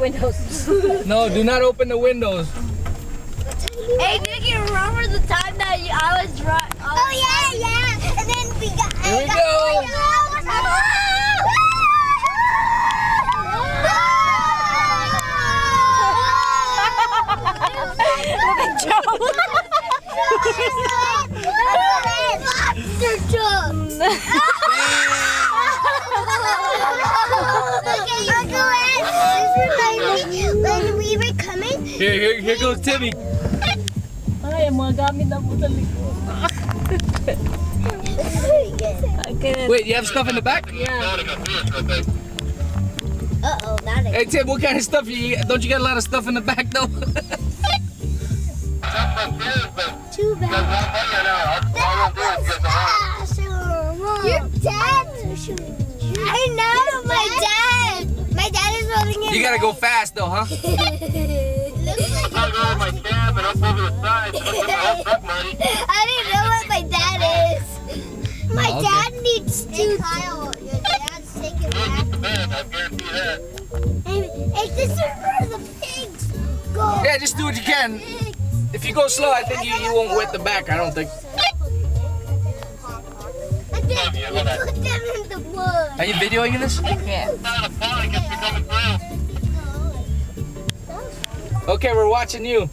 windows. No, do not open the windows. Hey, did you remember the time that I was drunk? Oh yeah. And then we got. Here we go. Look at Joe. When we were coming. Here goes Timmy. Ay, ang mga gamit na po sa likod. Wait, you have stuff in the back? Yeah. Uh-oh, that Hey Tim, what kind of stuff don't you got a lot of stuff in the back though? too bad. Your dad. I know, my dad. My dad is rolling it. You gotta go fast though, huh? Looks like my cab and up over the side. I didn't know what my dad is. My dad needs to. Hey Kyle, your dad's taking back. I guarantee that. Hey, this is where the pigs go. Yeah, just do what you can. If you go slow, I think you won't wet the back, I don't think. And then we put them in the wood. Are you videoing this? Yeah. Okay, we're watching you.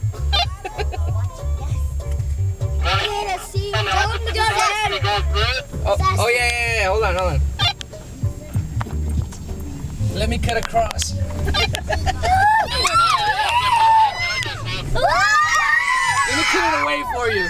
Okay, let's see. Go ahead. Oh yeah. Hold on. Let me cut across. Let me cut it away for you.